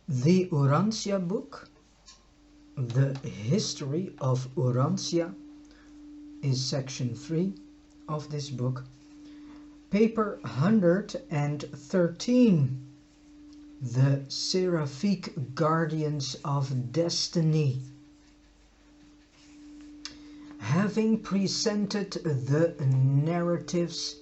The Urantia book, The History of Urantia, is section 3 of this book. Paper 113, The Seraphic Guardians of Destiny. Having presented the narratives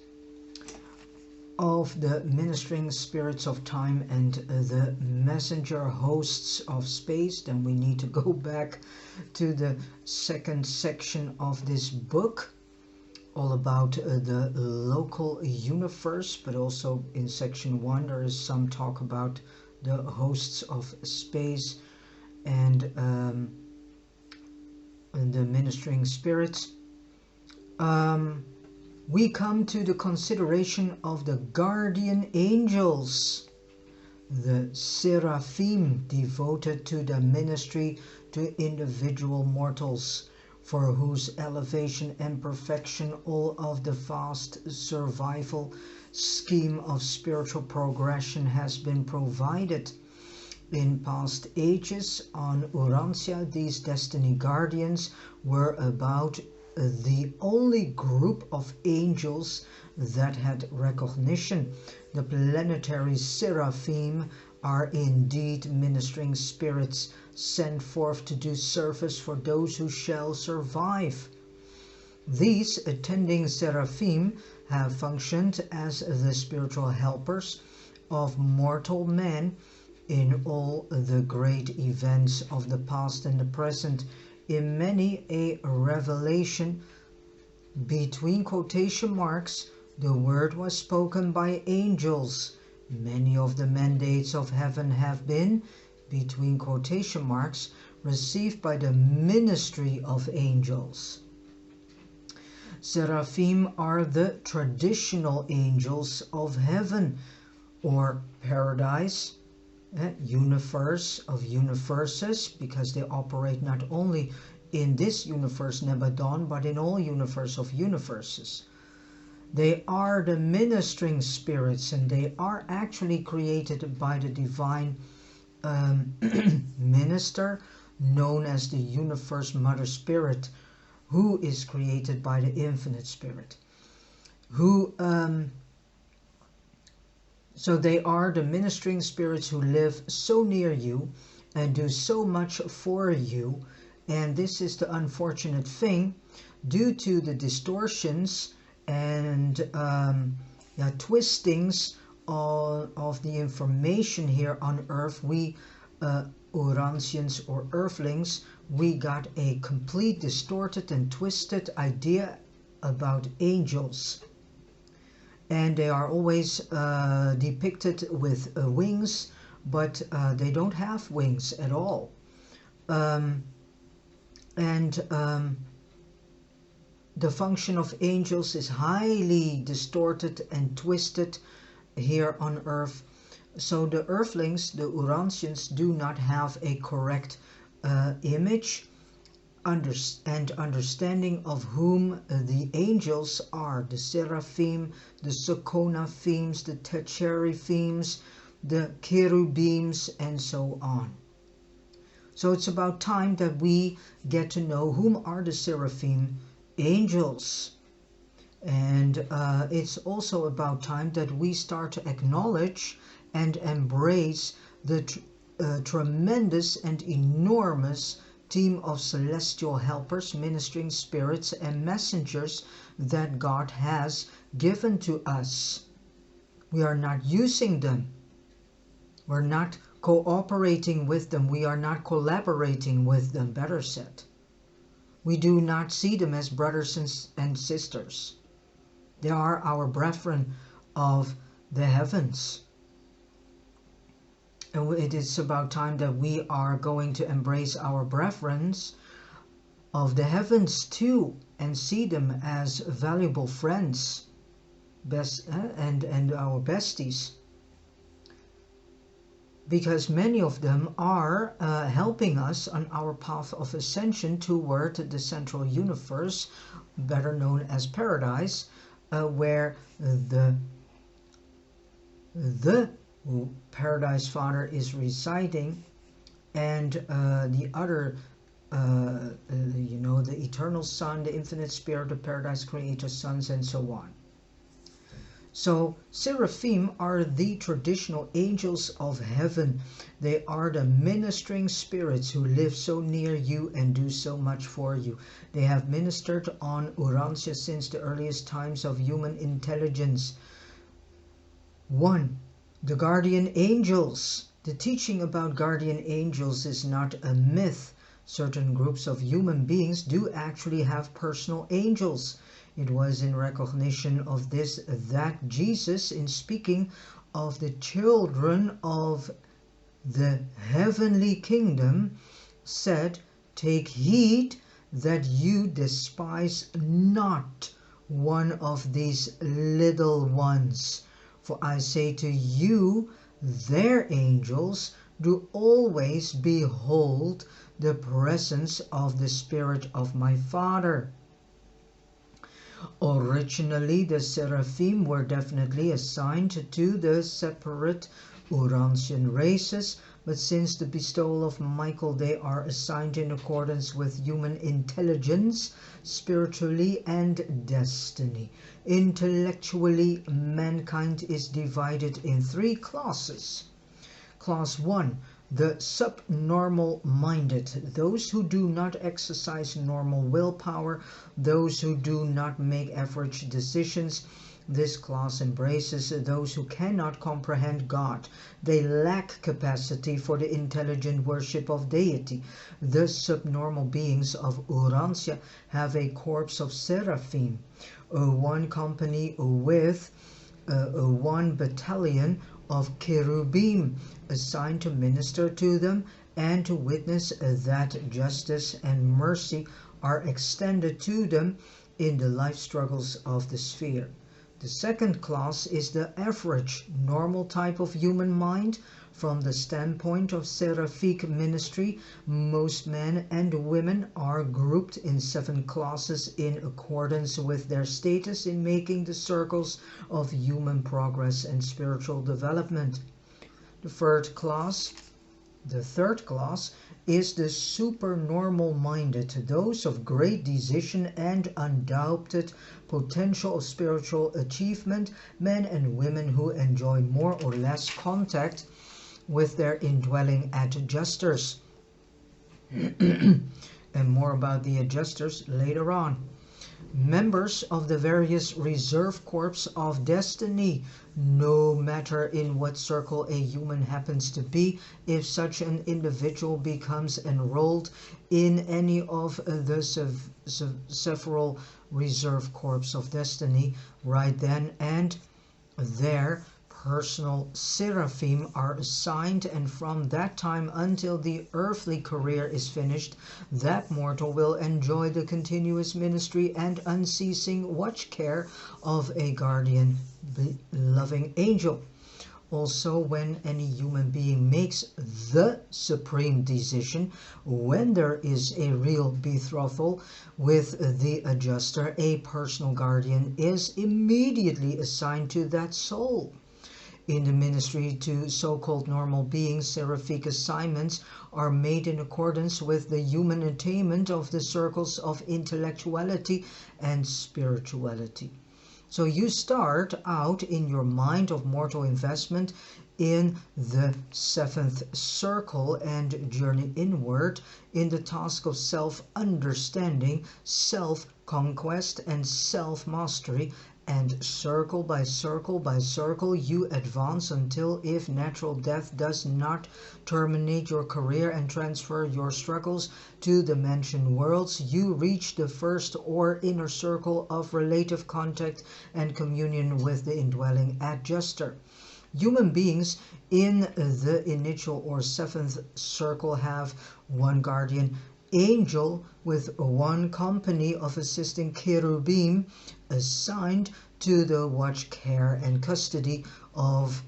of the ministering spirits of time and the messenger hosts of space, then we need to go back to the second section of this book, all about the local universe, but also in section 1 there is some talk about the hosts of space and the ministering spirits. We come to the consideration of the guardian angels, the seraphim devoted to the ministry to individual mortals, for whose elevation and perfection all of the vast survival scheme of spiritual progression has been provided. In past ages on Urantia, these destiny guardians were about the only group of angels that had recognition. The planetary seraphim are indeed ministering spirits sent forth to do service for those who shall survive. These attending seraphim have functioned as the spiritual helpers of mortal men in all the great events of the past and the present. In many a revelation, between quotation marks, the word was spoken by angels. Many of the mandates of heaven have been, between quotation marks, received by the ministry of angels. Seraphim are the traditional angels of heaven, or paradise, universe of universes, because they operate not only in this universe Nebadon, but in all universe of universes. They are the ministering spirits, and they are actually created by the divine minister known as the universe mother spirit, who is created by the infinite spirit, who so they are the ministering spirits who live so near you and do so much for you. And this is the unfortunate thing, due to the distortions and twistings of the information here on Earth. We Urantians or Earthlings, we got a complete distorted and twisted idea about angels. And they are always depicted with wings, but they don't have wings at all. The function of angels is highly distorted and twisted here on Earth. So the Earthlings, the Urantians, do not have a correct image and understanding of whom the angels are, the seraphim, the soconaphims, the techeriphims, the cherubims, and so on. So it's about time that we get to know whom are the seraphim angels. And it's also about time that we start to acknowledge and embrace the tremendous and enormous team of celestial helpers, ministering spirits and messengers that God has given to us. We are not using them. We're not cooperating with them. We are not collaborating with them, better said. We do not see them as brothers and sisters. They are our brethren of the heavens. And it is about time that we are going to embrace our brethren of the heavens too, and see them as valuable friends, and our besties. Because many of them are helping us on our path of ascension toward the central universe, better known as paradise, where the Paradise Father is residing, and the other, the Eternal Son, the Infinite Spirit, the Paradise Creator Sons, and so on. So seraphim are the traditional angels of heaven. They are the ministering spirits who live so near you and do so much for you. They have ministered on Urantia since the earliest times of human intelligence. 1. The guardian angels. The teaching about guardian angels is not a myth. Certain groups of human beings do actually have personal angels. It was in recognition of this that Jesus, in speaking of the children of the heavenly kingdom, said, "Take heed that you despise not one of these little ones. For I say to you, their angels do always behold the presence of the Spirit of my Father." Originally, the seraphim were definitely assigned to the separate Urantian races, but since the bestowal of Michael, they are assigned in accordance with human intelligence, spiritually, and destiny. Intellectually, mankind is divided in 3 classes. Class 1. The subnormal minded, those who do not exercise normal willpower, those who do not make average decisions. This class embraces those who cannot comprehend God. They lack capacity for the intelligent worship of deity. The subnormal beings of Urantia have a corps of seraphim, one company with 1 battalion of cherubim assigned to minister to them and to witness that justice and mercy are extended to them in the life struggles of the sphere. The second class is the average, normal type of human mind. From the standpoint of seraphic ministry, most men and women are grouped in 7 classes in accordance with their status in making the circles of human progress and spiritual development. The third class is the supernormal minded, those of great decision and undoubted potential of spiritual achievement, men and women who enjoy more or less contact with their indwelling adjusters. And more about the adjusters later on. Members of the various reserve corps of destiny, no matter in what circle a human happens to be, if such an individual becomes enrolled in any of the several reserve corps of destiny, right then and there personal seraphim are assigned, and from that time until the earthly career is finished, that mortal will enjoy the continuous ministry and unceasing watch care of a guardian loving angel. Also, when any human being makes the supreme decision, when there is a real betrothal with the adjuster, a personal guardian is immediately assigned to that soul. In the ministry to so-called normal beings, seraphic assignments are made in accordance with the human attainment of the circles of intellectuality and spirituality. So you start out in your mind of mortal investment in the 7th circle and journey inward in the task of self-understanding, self-conquest, and self-mastery. And circle by circle by circle you advance until, if natural death does not terminate your career and transfer your struggles to the mentioned worlds, you reach the first or inner circle of relative contact and communion with the indwelling adjuster. Human beings in the initial or 7th circle have 1 guardian angel with 1 company of assisting cherubim assigned to the watch, care, and custody of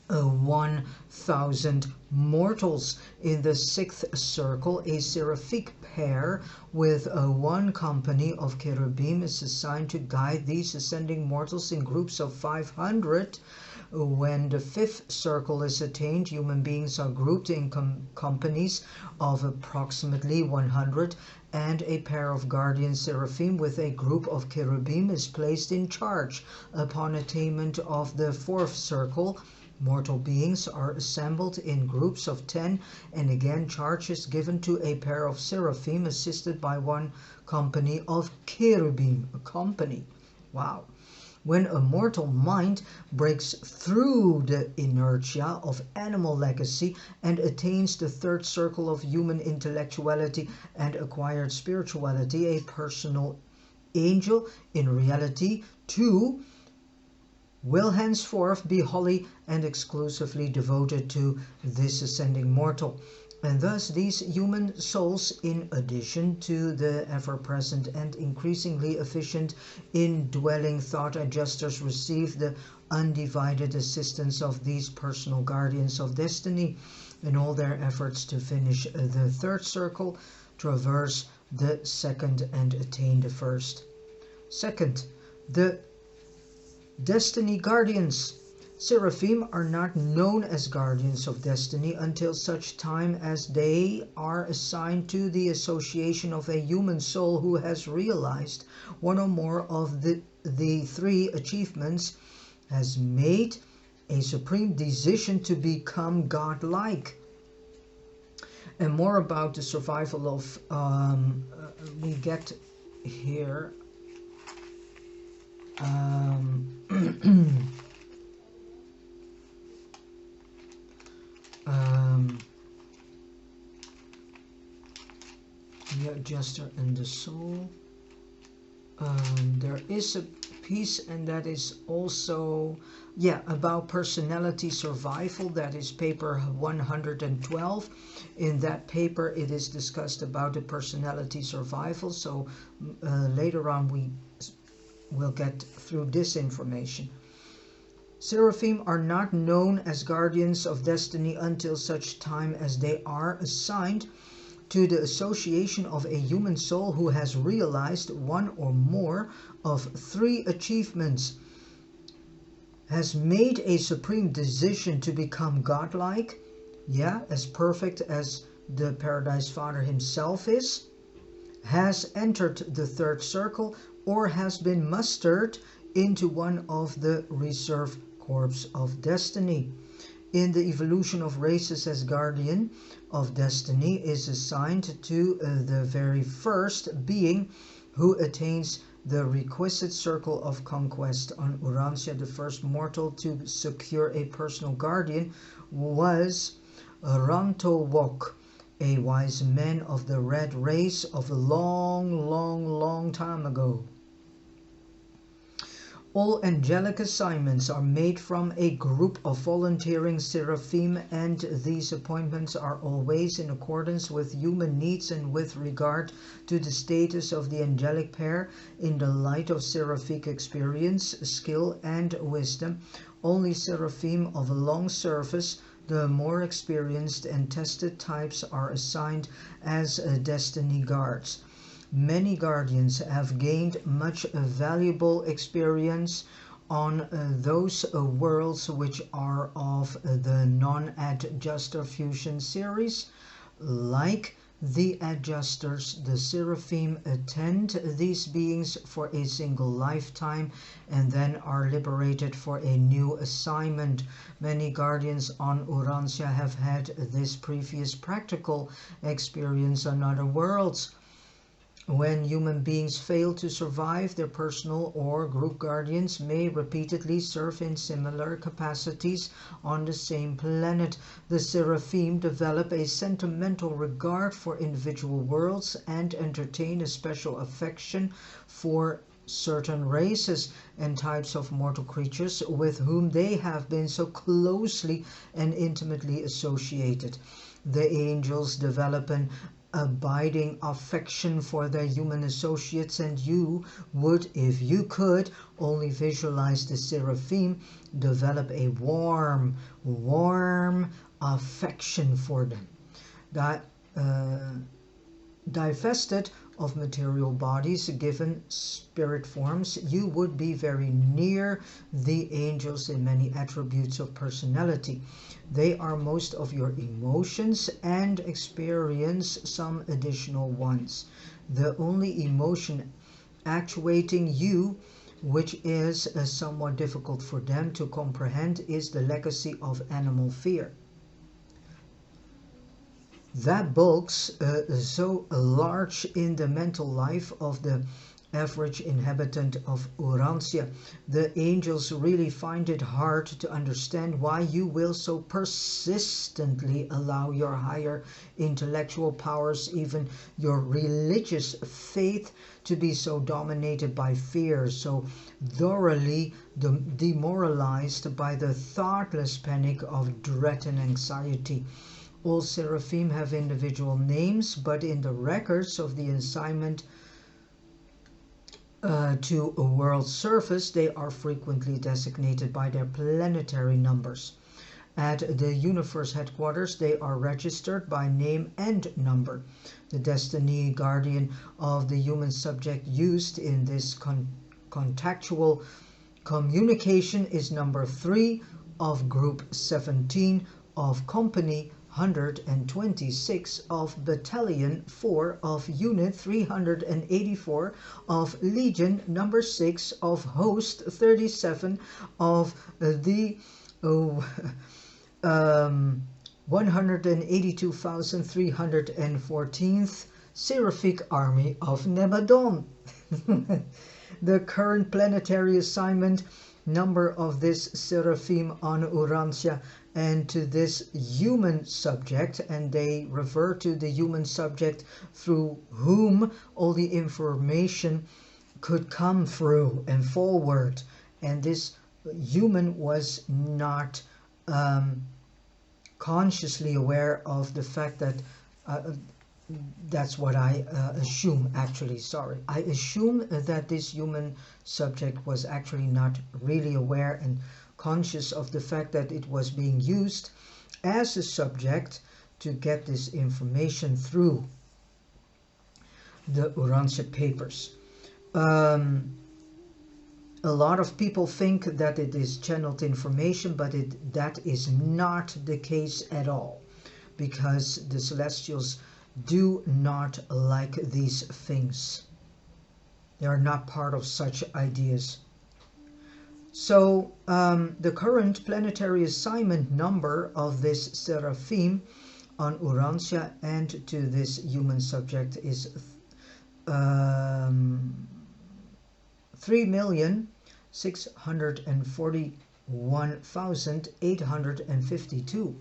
1,000 mortals. In the 6th circle, a seraphic pair with 1 company of cherubim is assigned to guide these ascending mortals in groups of 500 When the fifth circle is attained, human beings are grouped in companies of approximately 100, and a pair of guardian seraphim with a group of cherubim is placed in charge. Upon attainment of the fourth circle, mortal beings are assembled in groups of 10, and again charge is given to a pair of seraphim assisted by one company of cherubim. A company. Wow. When a mortal mind breaks through the inertia of animal legacy and attains the third circle of human intellectuality and acquired spirituality, a personal angel, in reality too, will henceforth be wholly and exclusively devoted to this ascending mortal. And thus these human souls, in addition to the ever-present and increasingly efficient indwelling thought adjusters, receive the undivided assistance of these personal guardians of destiny in all their efforts to finish the third circle, traverse the second, and attain the first. Second, the Destiny Guardians. Seraphim are not known as guardians of destiny until such time as they are assigned to the association of a human soul who has realized one or more of the three achievements, has made a supreme decision to become godlike. And more about the survival of we get here. The adjuster and the soul. There is a piece, and that is also about personality survival. That is paper 112. In that paper it is discussed about the personality survival, so later on we will get through this information. Seraphim are not known as guardians of destiny until such time as they are assigned to the association of a human soul who has realized one or more of three achievements, has made a supreme decision to become godlike, as perfect as the Paradise Father himself is, has entered the third circle, or has been mustered into one of the reserve corps of destiny. In the evolution of races, as guardian of destiny is assigned to the very first being who attains the requisite circle of conquest. On Urantia, the first mortal to secure a personal guardian was Rantowok, a wise man of the red race of a long time ago. All angelic assignments are made from a group of volunteering seraphim, and these appointments are always in accordance with human needs and with regard to the status of the angelic pair in the light of seraphic experience, skill, and wisdom. Only seraphim of a long service, the more experienced and tested types, are assigned as destiny guards. Many guardians have gained much valuable experience on those worlds which are of the non-adjuster fusion series. Like the adjusters, the seraphim attend these beings for a single lifetime and then are liberated for a new assignment. Many guardians on Urantia have had this previous practical experience on other worlds. When human beings fail to survive, their personal or group guardians may repeatedly serve in similar capacities on the same planet. The seraphim develop a sentimental regard for individual worlds and entertain a special affection for certain races and types of mortal creatures with whom they have been so closely and intimately associated. The angels develop an abiding affection for their human associates, and you would, if you could, only visualize the seraphim develop a warm affection for them. Divested of material bodies given spirit forms, you would be very near the angels in many attributes of personality. They are most of your emotions and experience some additional ones. The only emotion actuating you, which is somewhat difficult for them to comprehend, is the legacy of animal fear. That bulks so large in the mental life of the average inhabitant of Urantia. The angels really find it hard to understand why you will so persistently allow your higher intellectual powers, even your religious faith, to be so dominated by fear, so thoroughly demoralized by the thoughtless panic of dread and anxiety. All seraphim have individual names, but in the records of the assignment to a world service, they are frequently designated by their planetary numbers. At the universe headquarters, they are registered by name and number. The destiny guardian of the human subject used in this contactual communication is number 3 of group 17 of company 126 of battalion 4 of unit 384 of legion number 6 of host 37 of the 182,314th Seraphic Army of Nebadon. The current planetary assignment number of this seraphim on Urantia and to this human subject, and they refer to the human subject through whom all the information could come through and forward, and this human was not consciously aware of the fact that that's what I assume, actually, sorry. I assume that this human subject was actually not really aware and conscious of the fact that it was being used as a subject to get this information through the Urantia papers. A lot of people think that it is channeled information, but that is not the case at all, because the Celestials do not like these things. They are not part of such ideas. So the current planetary assignment number of this seraphim on Urantia and to this human subject is 3,641,852.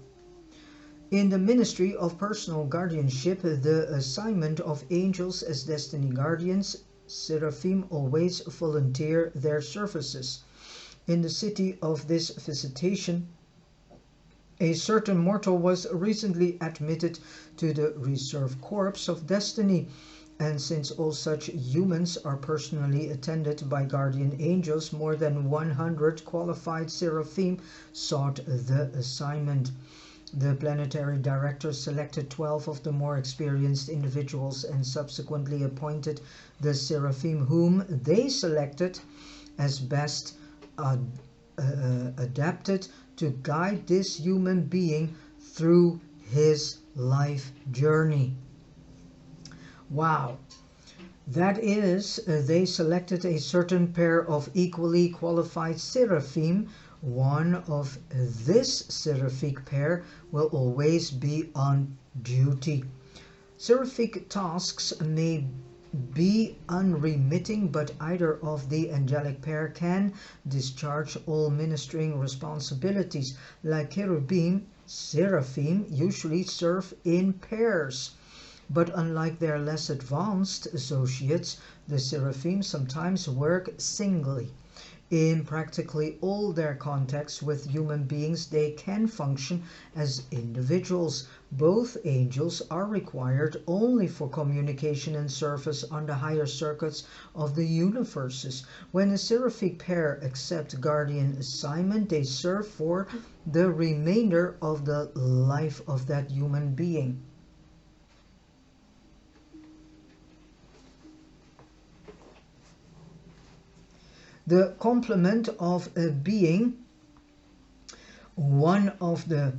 In the Ministry of Personal Guardianship, the assignment of angels as destiny guardians, seraphim always volunteer their services. In the city of this visitation, a certain mortal was recently admitted to the reserve corps of destiny, and since all such humans are personally attended by guardian angels, more than 100 qualified seraphim sought the assignment. The planetary director selected 12 of the more experienced individuals and subsequently appointed the seraphim whom they selected as best adapted to guide this human being through his life journey. Wow. That is, they selected a certain pair of equally qualified seraphim. One of this seraphic pair will always be on duty. Seraphic tasks may be unremitting, but either of the angelic pair can discharge all ministering responsibilities. Like cherubim, seraphim usually serve in pairs. But unlike their less advanced associates, the seraphim sometimes work singly. In practically all their contacts with human beings, they can function as individuals. Both angels are required only for communication and service on the higher circuits of the universes. When a seraphic pair accept guardian assignment, they serve for the remainder of the life of that human being. The complement of a being, one of the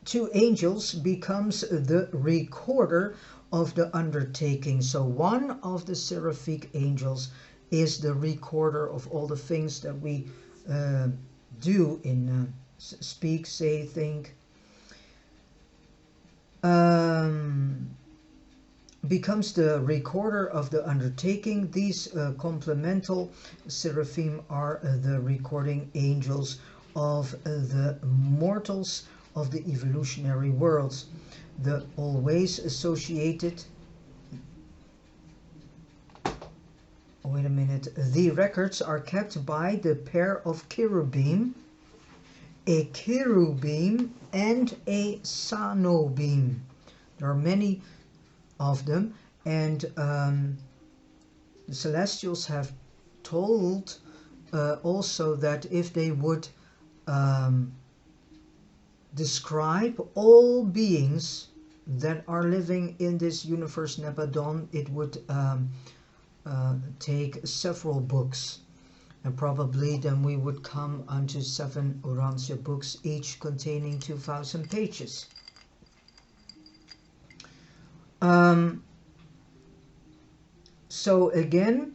two angels becomes the recorder of the undertaking. So one of the seraphic angels is the recorder of all the things that we do in speak, say, think. Becomes the recorder of the undertaking. These complemental seraphim are the recording angels of the mortals of the evolutionary worlds. The always associated, wait a minute, the records are kept by the pair of cherubim, a cherubim and a sanobim. There are many of them, and the celestials have told also that if they would describe all beings that are living in this universe Nebadon, it would take several books, and probably then we would come unto 7 Urantia books, each containing 2,000 pages. So again,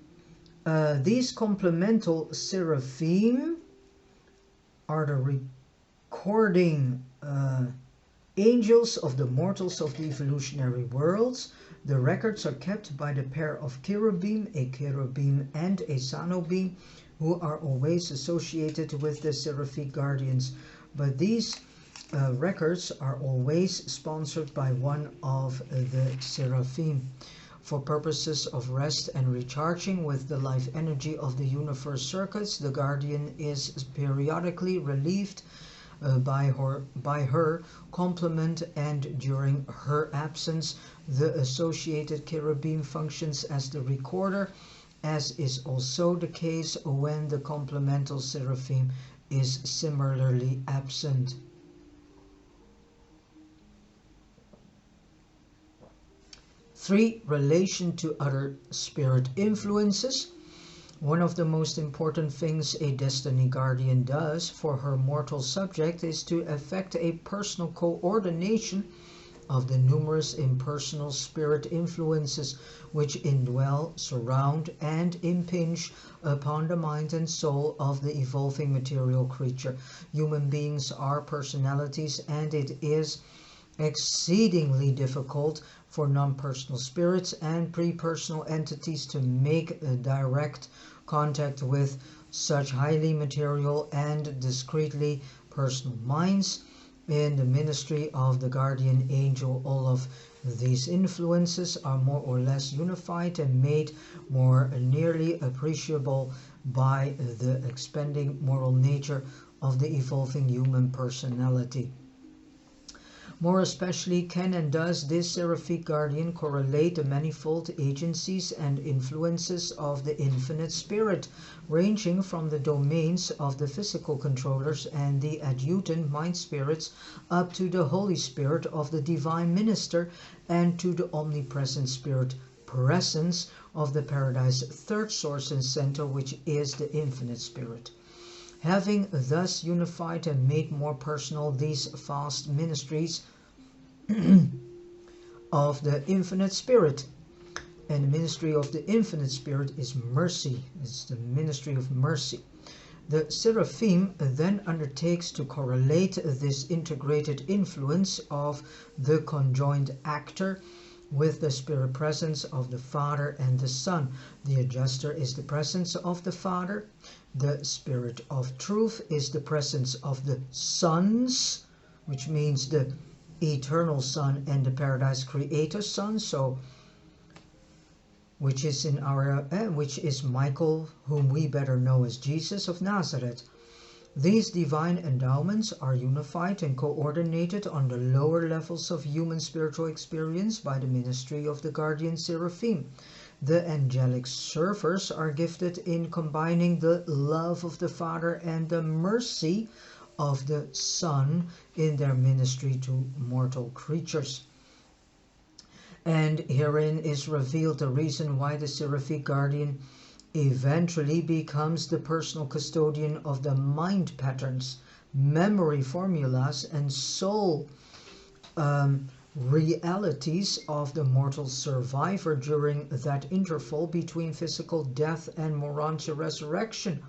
these complemental seraphim are the recording angels of the mortals of the evolutionary worlds. The records are kept by the pair of cherubim, a cherubim and a sanobim, who are always associated with the seraphic guardians. But these records are always sponsored by one of the seraphim. For purposes of rest and recharging with the life energy of the universe circuits, the guardian is periodically relieved by her complement, and during her absence the associated cherubim functions as the recorder, as is also the case when the complemental seraphim is similarly absent. 3. Relation to other spirit influences. One of the most important things a destiny guardian does for her mortal subject is to effect a personal coordination of the numerous impersonal spirit influences which indwell, surround, and impinge upon the mind and soul of the evolving material creature. Human beings are personalities, and it is exceedingly difficult for non-personal spirits and pre-personal entities to make a direct contact with such highly material and discreetly personal minds. In the ministry of the guardian angel, all of these influences are more or less unified and made more nearly appreciable by the expanding moral nature of the evolving human personality. More especially can and does this seraphic guardian correlate the manifold agencies and influences of the infinite spirit, ranging from the domains of the physical controllers and the adjutant mind spirits up to the Holy Spirit of the divine minister and to the omnipresent spirit presence of the paradise third source and center, which is the infinite spirit. Having thus unified and made more personal these vast ministries of the infinite spirit, and the ministry of the infinite spirit is mercy. It's the ministry of mercy. The seraphim then undertakes to correlate this integrated influence of the conjoined actor with the spirit presence of the Father and the Son. The adjuster is the presence of the Father. The Spirit of Truth is the presence of the Sons, which means the eternal Son and the Paradise Creator Son. So, which is Michael, whom we better know as Jesus of Nazareth. These divine endowments are unified and coordinated on the lower levels of human spiritual experience by the ministry of the guardian seraphim. The angelic servers are gifted in combining the love of the Father and the mercy of the Son in their ministry to mortal creatures. And herein is revealed the reason why the seraphic guardian eventually becomes the personal custodian of the mind patterns, memory formulas, and soul realities of the mortal survivor during that interval between physical death and morontia resurrection.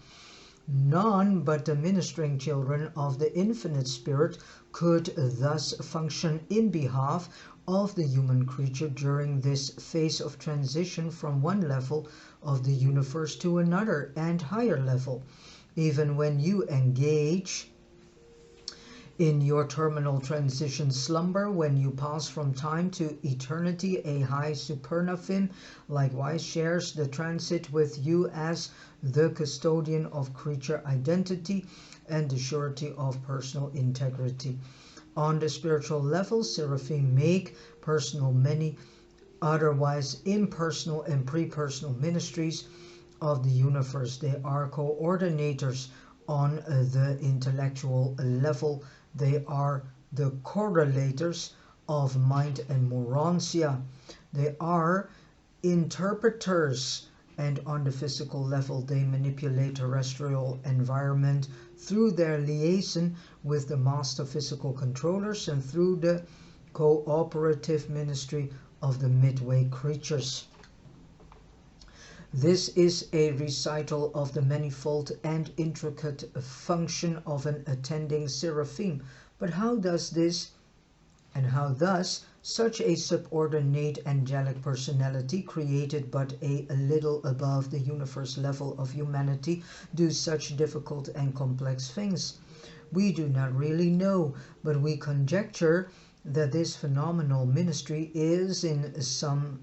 None but the ministering children of the infinite spirit could thus function in behalf of the human creature during this phase of transition from one level of the universe to another and higher level. Even when you engage in your terminal transition slumber, when you pass from time to eternity, a high supernafim likewise shares the transit with you as the custodian of creature identity and the surety of personal integrity. On the spiritual level, seraphim make personal many otherwise impersonal and pre-personal ministries of the universe. They are coordinators on the intellectual level. They are the correlators of mind and morontia. They are interpreters, and on the physical level they manipulate terrestrial environment through their liaison with the master physical controllers and through the cooperative ministry of the midway creatures. This is a recital of the manifold and intricate function of an attending seraphim. But how does such a subordinate angelic personality, created but a little above the universe level of humanity, do such difficult and complex things? We do not really know, but we conjecture that this phenomenal ministry is in some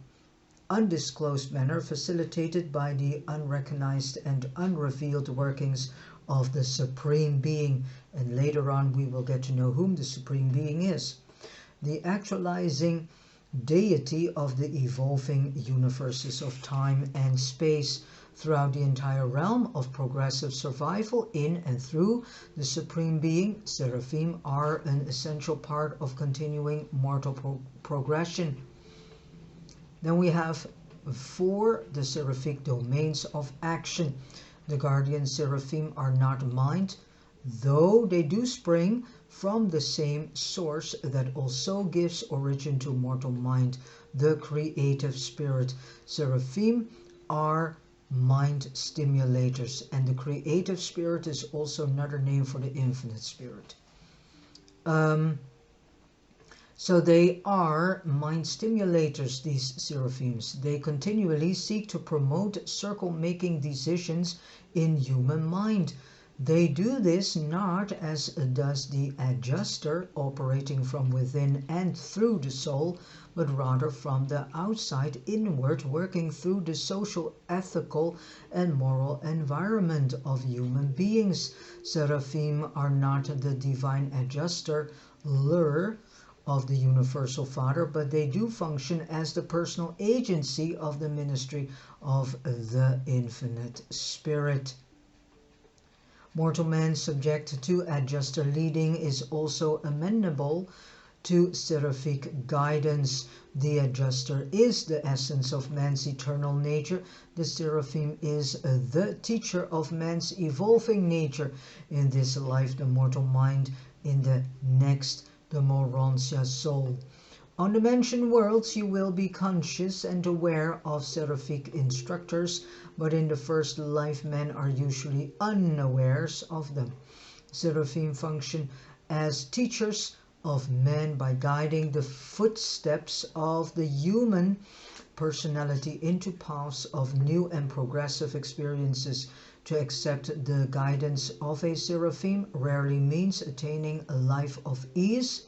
undisclosed manner facilitated by the unrecognized and unrevealed workings of the Supreme Being, and later on we will get to know whom the Supreme Being is. The actualizing deity of the evolving universes of time and space throughout the entire realm of progressive survival in and through the Supreme Being, seraphim are an essential part of continuing mortal progression. Then we have 4 the seraphic domains of action. The guardian seraphim are not mind, though they do spring from the same source that also gives origin to mortal mind, the creative spirit. Seraphim are mind stimulators, and the creative spirit is also another name for the infinite spirit. So they are mind stimulators, these seraphims. They continually seek to promote circle-making decisions in human mind. They do this not as does the adjuster, operating from within and through the soul, but rather from the outside inward, working through the social, ethical, and moral environment of human beings. Seraphim are not the divine adjuster, of the Universal Father, but they do function as the personal agency of the ministry of the Infinite Spirit. Mortal man subject to adjuster leading is also amenable to seraphic guidance. The adjuster is the essence of man's eternal nature. The seraphim is the teacher of man's evolving nature. In this life, the mortal mind; in the next, the morontia soul. On the mentioned worlds you will be conscious and aware of seraphic instructors, but in the first life men are usually unawares of them. Seraphim function as teachers of men by guiding the footsteps of the human personality into paths of new and progressive experiences. To accept the guidance of a seraphim rarely means attaining a life of ease.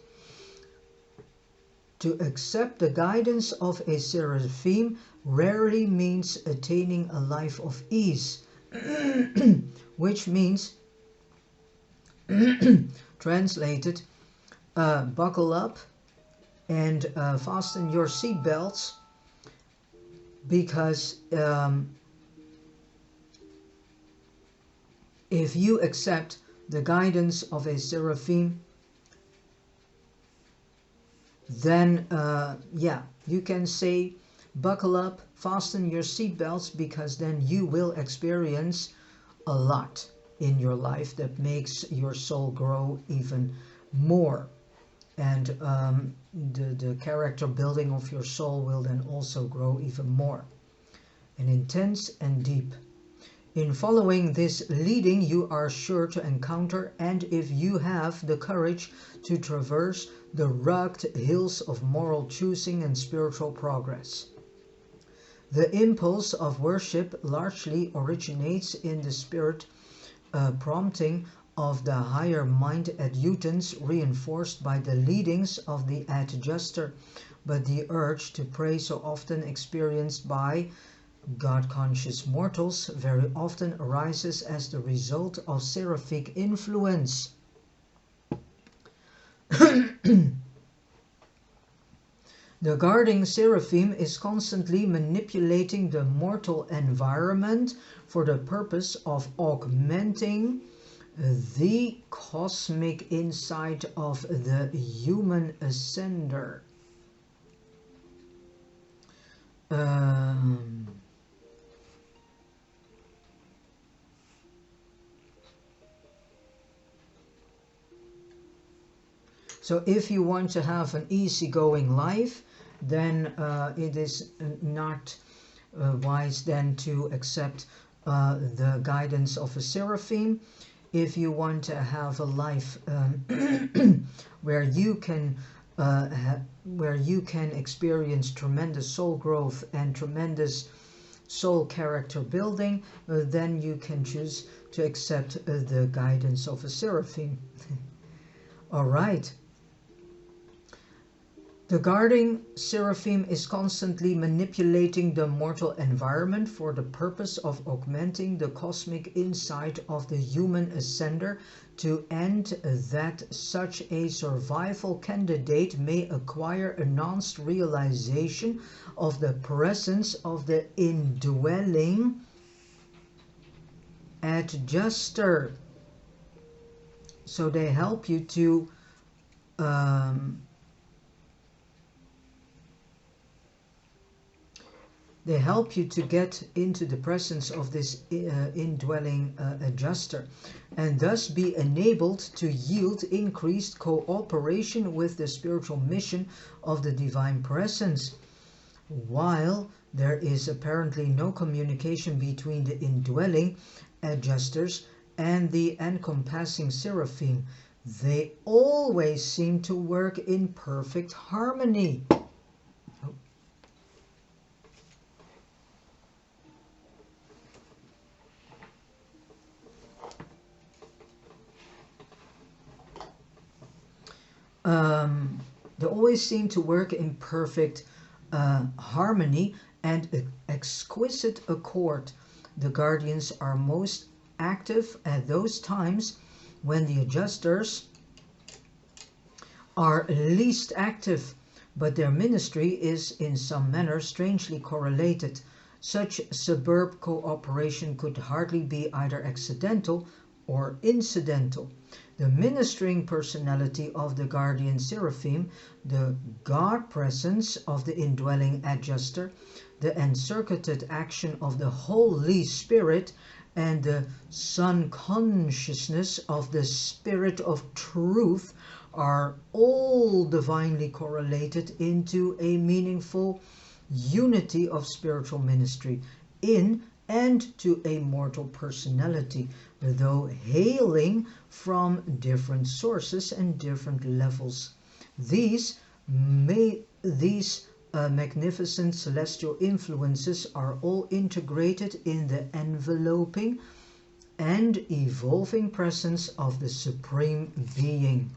To accept the guidance of a seraphim rarely means attaining a life of ease, which means, translated, buckle up and fasten your seatbelts, because if you accept the guidance of a seraphim, then yeah, you can say buckle up, fasten your seatbelts, because then you will experience a lot in your life that makes your soul grow even more. And the character building of your soul will then also grow even more and intense and deep. In following this leading, you are sure to encounter, and if you have the courage, to traverse the rugged hills of moral choosing and spiritual progress. The impulse of worship largely originates in the spirit prompting of the higher mind adjutants, reinforced by the leadings of the adjuster, but the urge to pray so often experienced by God-conscious mortals very often arises as the result of seraphic influence. The guarding seraphim is constantly manipulating the mortal environment for the purpose of augmenting the cosmic insight of the human ascender. So if you want to have an easygoing life, then it is not wise then to accept the guidance of a seraphim. If you want to have a life where you can experience tremendous soul growth and tremendous soul character building, then you can choose to accept the guidance of a seraphim. All right. The guarding seraphim is constantly manipulating the mortal environment for the purpose of augmenting the cosmic insight of the human ascender, to end that such a survival candidate may acquire enhanced realization of the presence of the indwelling adjuster. So they help you to get into the presence of this indwelling adjuster, and thus be enabled to yield increased cooperation with the spiritual mission of the divine presence. While there is apparently no communication between the indwelling adjusters and the encompassing seraphim, they always seem to work in perfect harmony. They always seem to work in perfect harmony and exquisite accord. The guardians are most active at those times when the adjusters are least active, but their ministry is in some manner strangely correlated. Such superb cooperation could hardly be either accidental or incidental. The ministering personality of the guardian seraphim, the God presence of the indwelling adjuster, the encircuited action of the Holy Spirit, and the Son consciousness of the Spirit of Truth are all divinely correlated into a meaningful unity of spiritual ministry in and to a mortal personality, though hailing from different sources and different levels. These magnificent celestial influences are all integrated in the enveloping and evolving presence of the Supreme Being.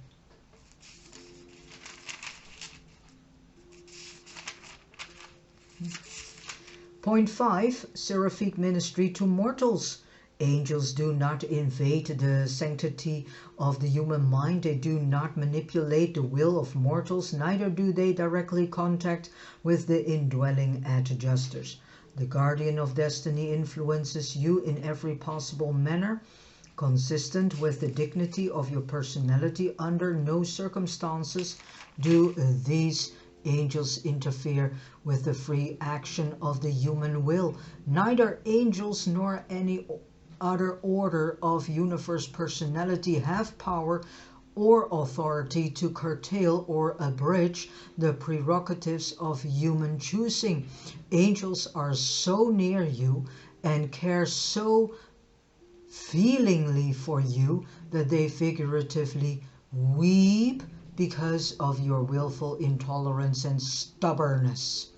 Point 5. Seraphic ministry to mortals. Angels do not invade the sanctity of the human mind. They do not manipulate the will of mortals. Neither do they directly contact with the indwelling adjusters. The guardian of destiny influences you in every possible manner Consistent with the dignity of your personality, under no circumstances do these angels interfere with the free action of the human will. Neither angels nor any other order of universe personality have power or authority to curtail or abridge the prerogatives of human choosing. Angels are so near you and care so feelingly for you that they figuratively weep because of your willful intolerance and stubbornness.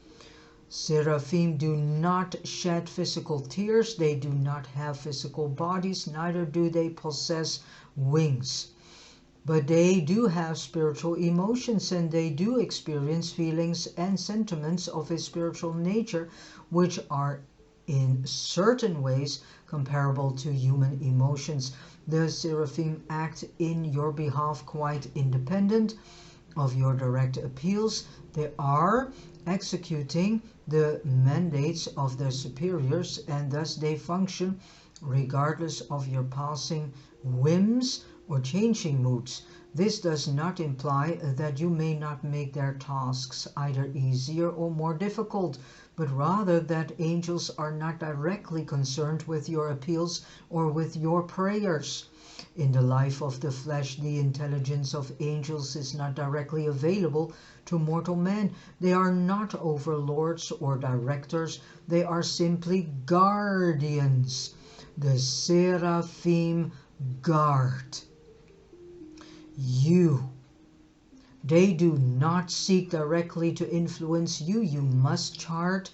Seraphim do not shed physical tears, they do not have physical bodies, neither do they possess wings. But they do have spiritual emotions, and they do experience feelings and sentiments of a spiritual nature, which are in certain ways comparable to human emotions. The seraphim act in your behalf quite independent of your direct appeals. They are executing the mandates of their superiors, and thus they function regardless of your passing whims or changing moods. This does not imply that you may not make their tasks either easier or more difficult, but rather that angels are not directly concerned with your appeals or with your prayers. In the life of the flesh, the intelligence of angels is not directly available to mortal men. They are not overlords or directors. They are simply guardians. The seraphim guard you. They do not seek directly to influence you. You must chart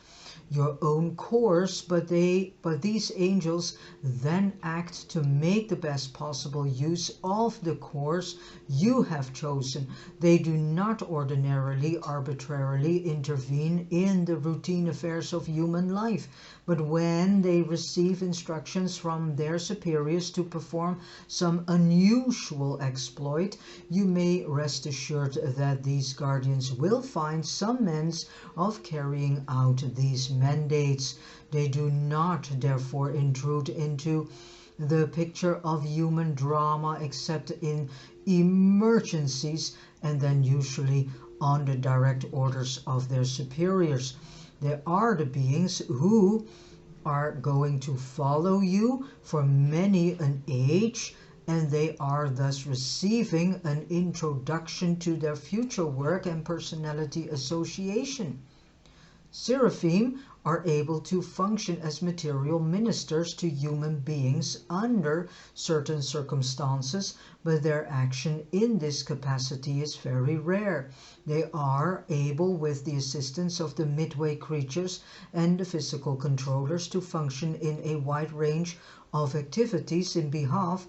your own course, but these angels then act to make the best possible use of the course you have chosen. They do not ordinarily, arbitrarily intervene in the routine affairs of human life, but when they receive instructions from their superiors to perform some unusual exploit, you may rest assured that these guardians will find some means of carrying out these mandates. They do not, therefore, intrude into the picture of human drama except in emergencies, and then usually on the direct orders of their superiors. They are the beings who are going to follow you for many an age, and they are thus receiving an introduction to their future work and personality association. Seraphim are able to function as material ministers to human beings under certain circumstances, but their action in this capacity is very rare. They are able, with the assistance of the midway creatures and the physical controllers, to function in a wide range of activities in behalf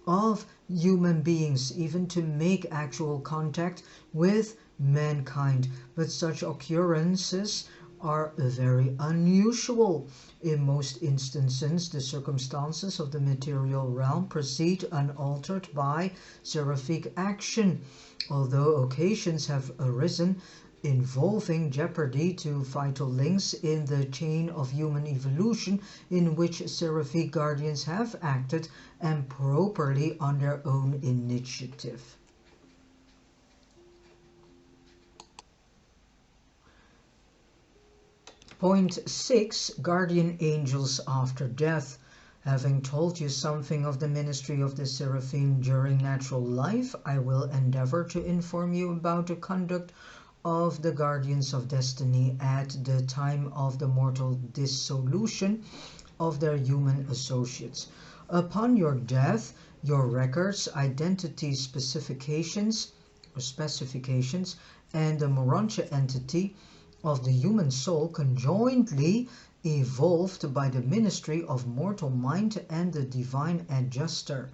of human beings, even to make actual contact with mankind. But such occurrences are very unusual. In most instances, the circumstances of the material realm proceed unaltered by seraphic action, although occasions have arisen involving jeopardy to vital links in the chain of human evolution, in which seraphic guardians have acted, and properly on their own initiative. Point 6. Guardian angels after death. Having told you something of the ministry of the seraphim during natural life, I will endeavor to inform you about the conduct of the guardians of destiny at the time of the mortal dissolution of their human associates. Upon your death, your records, identity specifications, and the Morontia entity of the human soul, conjointly evolved by the ministry of mortal mind and the divine adjuster,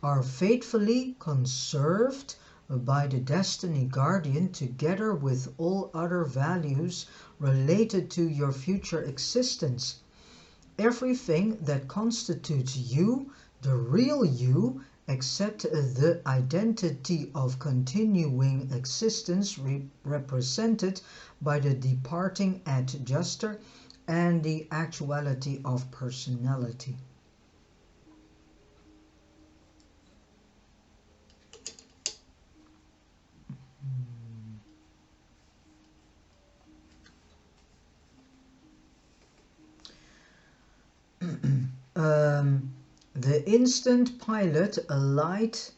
are faithfully conserved by the destiny guardian, together with all other values related to your future existence. Everything that constitutes you, the real you, except the identity of continuing existence represented by the departing adjuster and the actuality of personality. instant pilot a light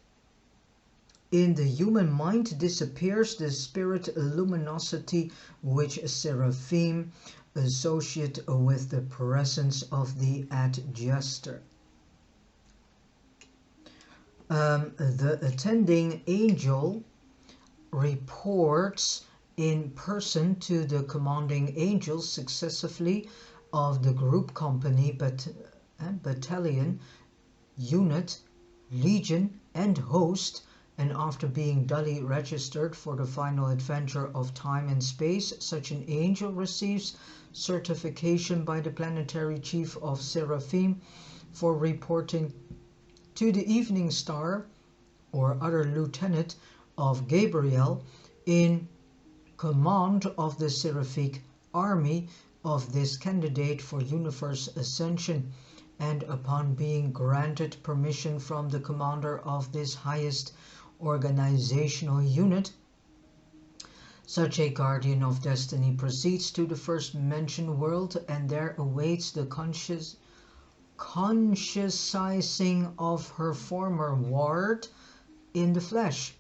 in the human mind disappears the spirit luminosity which seraphim associate with the presence of the adjuster. The attending angel reports in person to the commanding angels successively of the group, company, battalion, unit, legion and host, and after being duly registered for the final adventure of time and space, such an angel receives certification by the planetary chief of seraphim for reporting to the evening star or other lieutenant of Gabriel in command of the seraphic army of this candidate for universe ascension, and upon being granted permission from the commander of this highest organizational unit, such a guardian of destiny proceeds to the first mentioned world and there awaits the consciousizing of her former ward in the flesh.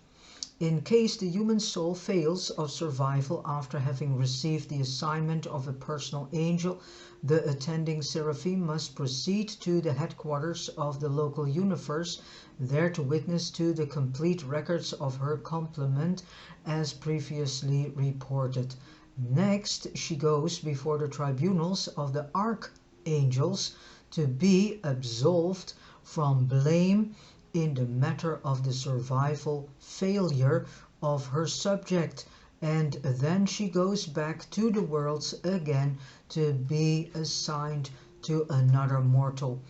In case the human soul fails of survival after having received the assignment of a personal angel, the attending seraphim must proceed to the headquarters of the local universe, there to witness to the complete records of her complement as previously reported. Next, she goes before the tribunals of the archangels to be absolved from blame in the matter of the survival failure of her subject, and then she goes back to the worlds again to be assigned to another mortal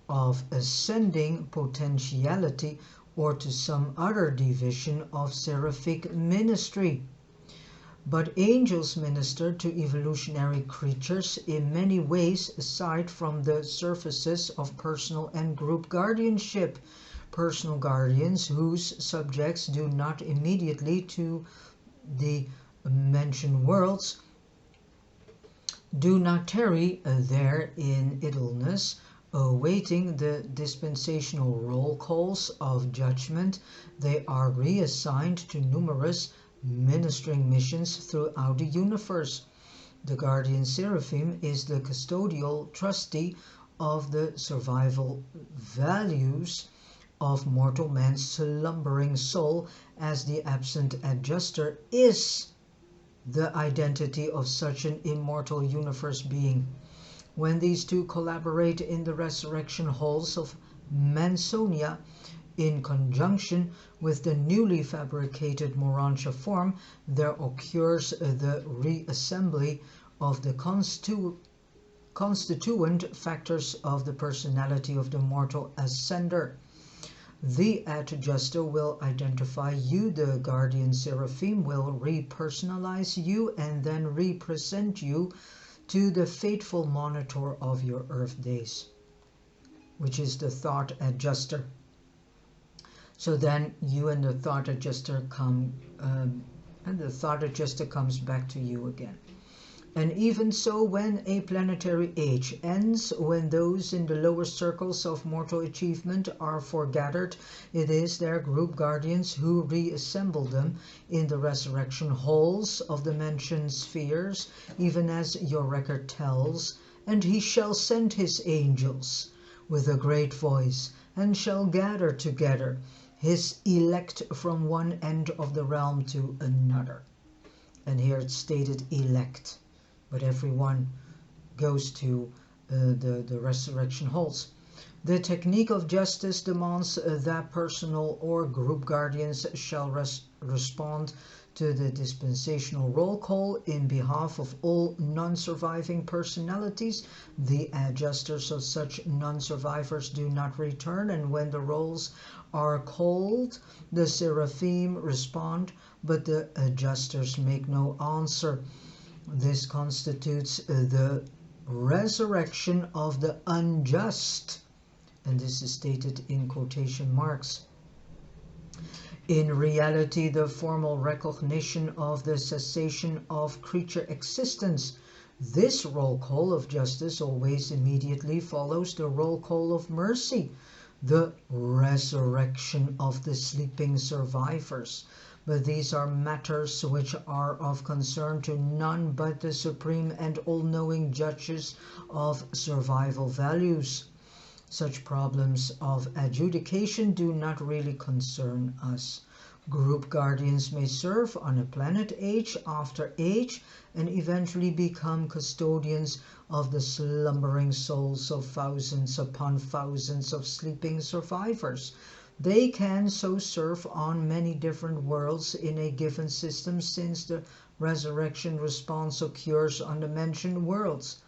of ascending potentiality or to some other division of seraphic ministry. But angels minister to evolutionary creatures in many ways aside from the services of personal and group guardianship. Personal guardians whose subjects do not immediately to the mentioned worlds do not tarry there in idleness, awaiting the dispensational roll calls of judgment. They are reassigned to numerous ministering missions throughout the universe. The guardian seraphim is the custodial trustee of the survival values of mortal man's slumbering soul, as the absent adjuster is the identity of such an immortal universe being. When these two collaborate in the resurrection halls of Mansonia in conjunction with the newly fabricated Morantia form, there occurs the reassembly of the constituent factors of the personality of the mortal ascender. The adjuster will identify you, the guardian seraphim will repersonalize you and then represent you to the faithful monitor of your earth days, which is the thought adjuster. So then you and the thought adjuster come, and the thought adjuster comes back to you again. And even so, when a planetary age ends, when those in the lower circles of mortal achievement are foregathered, it is their group guardians who reassemble them in the resurrection halls of the mentioned spheres, even as your record tells. And he shall send his angels with a great voice, and shall gather together his elect from one end of the realm to another. And here it's stated elect. But everyone goes to the resurrection halls. The technique of justice demands that personal or group guardians shall respond to the dispensational roll call in behalf of all non-surviving personalities. The adjusters of such non-survivors do not return, and when the rolls are called, the seraphim respond, but the adjusters make no answer. This constitutes the resurrection of the unjust, and this is stated in quotation marks. In reality, the formal recognition of the cessation of creature existence. This roll call of justice always immediately follows the roll call of mercy. the resurrection of the sleeping survivors. But these are matters which are of concern to none but the supreme and all-knowing judges of survival values. Such problems of adjudication do not really concern us. Group guardians may serve on a planet age after age and eventually become custodians of the slumbering souls of thousands upon thousands of sleeping survivors. They can so serve on many different worlds in a given system, since the resurrection response occurs on the mentioned worlds.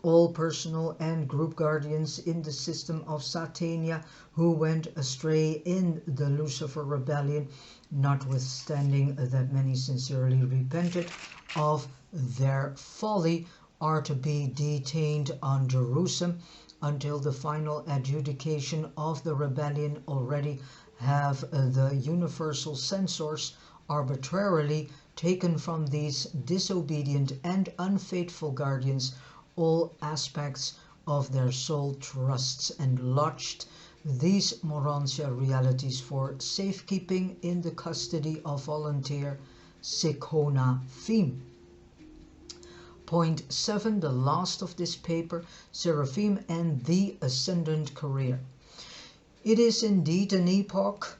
All personal and group guardians in the system of Satania who went astray in the Lucifer rebellion, notwithstanding that many sincerely repented of their folly, are to be detained on Jerusalem until the final adjudication of the rebellion. Already have the universal censors arbitrarily taken from these disobedient and unfaithful guardians all aspects of their soul trusts and lodged these Morantia realities for safekeeping in the custody of volunteer Sekona Theme. Point 7, the last of this paper, Seraphim and the Ascendant Career. It is indeed an epoch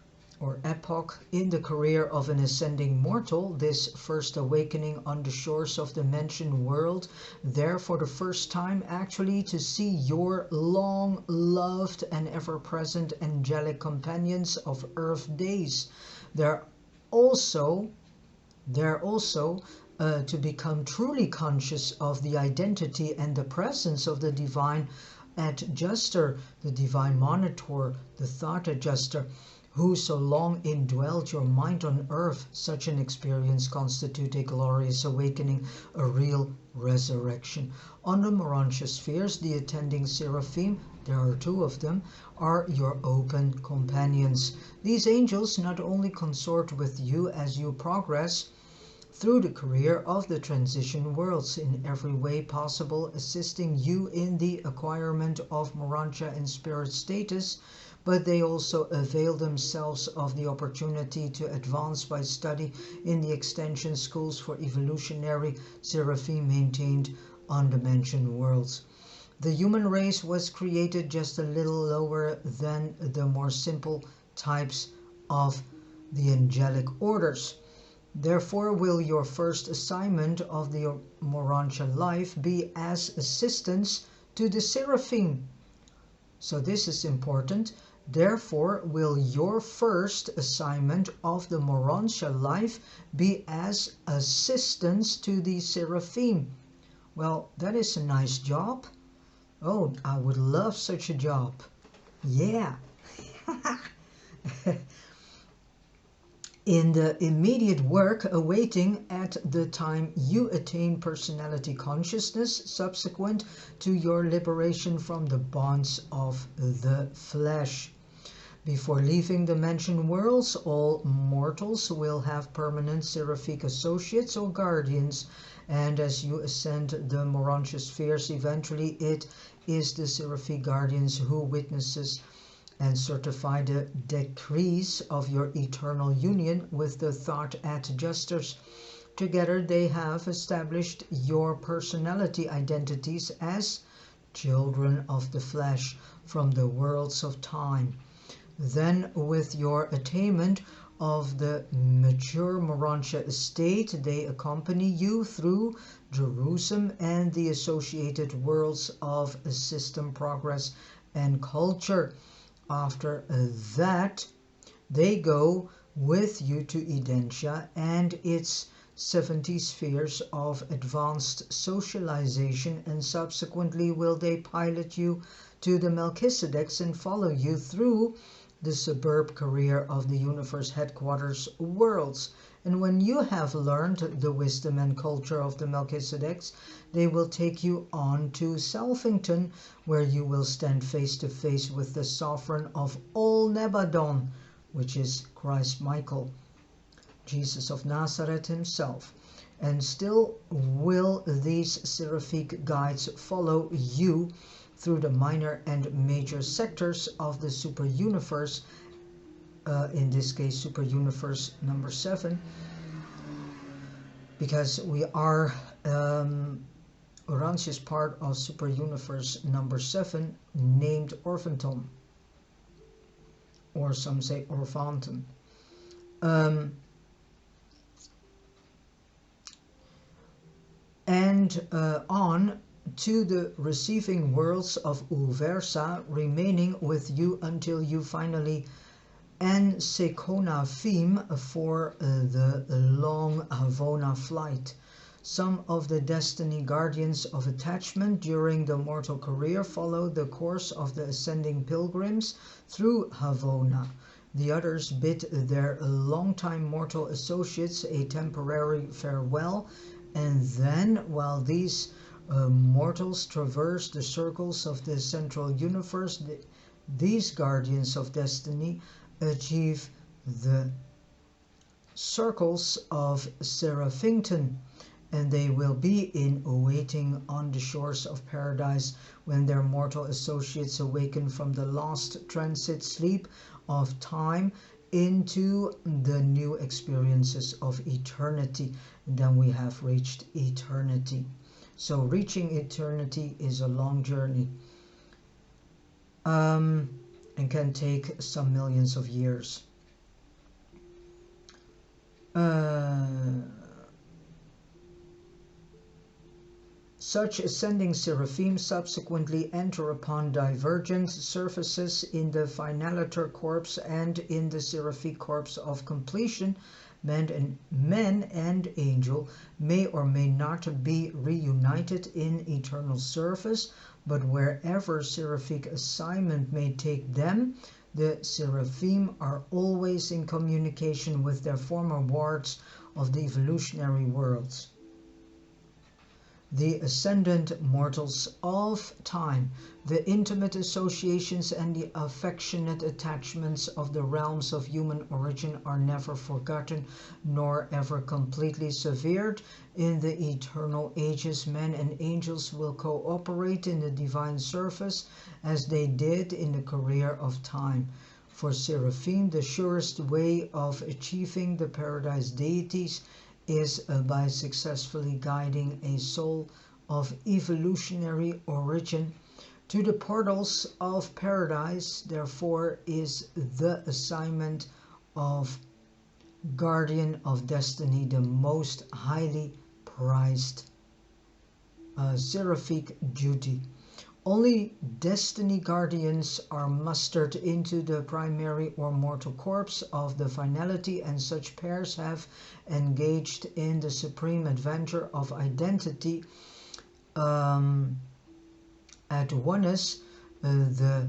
in the career of an ascending mortal, this first awakening on the shores of the mentioned world, there for the first time actually to see your long-loved and ever-present angelic companions of earth days. They're also to become truly conscious of the identity and the presence of the divine adjuster, the divine monitor, the thought adjuster, who so long indwelt your mind on earth. Such an experience constitutes a glorious awakening, a real resurrection. On the Morantia spheres, the attending seraphim, there are 2 of them, are your open companions. These angels not only consort with you as you progress through the career of the transition worlds in every way possible, assisting you in the acquirement of Morantia and spirit status, but they also avail themselves of the opportunity to advance by study in the extension schools for evolutionary seraphim maintained on the mentioned worlds. The human race was created just a little lower than the more simple types of the angelic orders. Therefore will your first assignment of the Morantia life be as assistance to the seraphim. So this is important. Therefore will your first assignment of the Morantia life be as assistance to the seraphim. Well, that is a nice job. Oh, I would love such a job. Yeah. In the immediate work awaiting at the time you attain personality consciousness subsequent to your liberation from the bonds of the flesh. Before leaving the mentioned worlds, all mortals will have permanent seraphic associates or guardians, and as you ascend the Morantia spheres, eventually it is the seraphic guardians who witnesses and certify the decrees of your eternal union with the thought adjusters. Together they have established your personality identities as children of the flesh from the worlds of time. Then with your attainment of the mature Morantia estate, they accompany you through Jerusalem and the associated worlds of system progress and culture. After that, they go with you to Edentia and its 70 spheres of advanced socialization, and subsequently will they pilot you to the Melchizedeks and follow you through the superb career of the universe headquarters worlds. And when you have learned the wisdom and culture of the Melchizedeks, they will take you on to Selfington, where you will stand face to face with the sovereign of all Nebadon, which is Christ Michael, Jesus of Nazareth himself. And still will these seraphic guides follow you through the minor and major sectors of the super-universe, in this case super-universe number 7, because we are Urantia is part of super-universe number 7, named Orphanton, or some say Orphanton. And on to the receiving worlds of Uversa, remaining with you until you finally Sekona theme for the long Havona flight. Some of the destiny guardians of attachment during the mortal career follow the course of the ascending pilgrims through Havona. The others bid their long-time mortal associates a temporary farewell, and then, while these mortals traverse the circles of the central universe, these guardians of destiny achieve the circles of Seraphington, and they will be in awaiting on the shores of paradise when their mortal associates awaken from the last transit sleep of time into the new experiences of eternity. And then we have reached eternity. So reaching eternity is a long journey, and can take some millions of years. Such ascending seraphim subsequently enter upon divergent surfaces in the finaliter corpse and in the seraphic corpse of completion. Men and angel may or may not be reunited in eternal service, but wherever seraphic assignment may take them, the seraphim are always in communication with their former wards of the evolutionary worlds. The ascendant mortals of time, the intimate associations and the affectionate attachments of the realms of human origin are never forgotten nor ever completely severed. In the eternal ages, men and angels will cooperate in the divine service as they did in the career of time. For seraphim, the surest way of achieving the paradise deities is by successfully guiding a soul of evolutionary origin to the portals of paradise. Therefore is the assignment of guardian of destiny the most highly prized seraphic duty. Only destiny guardians are mustered into the primary or mortal corpse of the finality, and such pairs have engaged in the supreme adventure of identity at oneness. The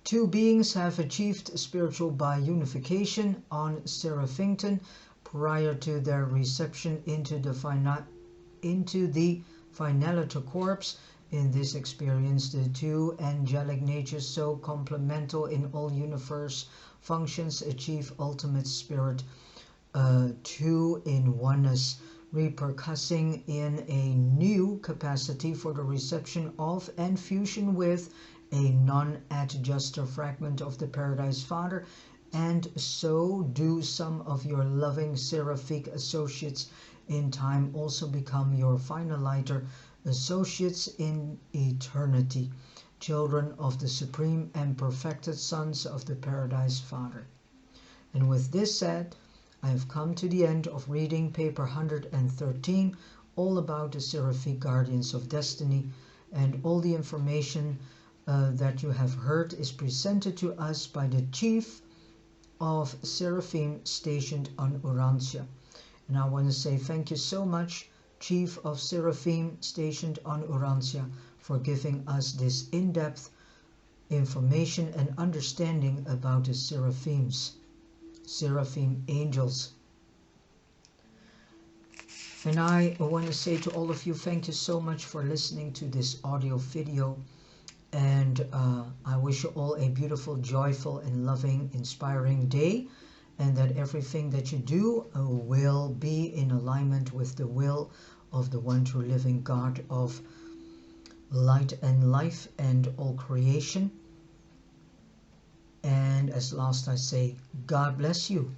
two beings have achieved spiritual biunification on Seraphington prior to their reception into the finaliter corpse. In this experience, the two angelic natures, so complemental in all universe functions, achieve ultimate spirit two in oneness, repercussing in a new capacity for the reception of and fusion with a non-adjuster fragment of the Paradise Father, and so do some of your loving seraphic associates in time also become your finaliter associates in eternity, children of the supreme and perfected sons of the Paradise Father. And with this said, I have come to the end of reading paper 113, all about the seraphic guardians of destiny, and all the information that you have heard is presented to us by the chief of seraphim stationed on Urantia. And I want to say thank you so much, Chief of Seraphim stationed on Urantia, for giving us this in-depth information and understanding about the seraphims, seraphim angels. And I want to say to all of you, thank you so much for listening to this audio video. And I wish you all a beautiful, joyful, and loving, inspiring day, and that everything that you do will be in alignment with the will of the one true living God of light and life and all creation. And as last I say, God bless you.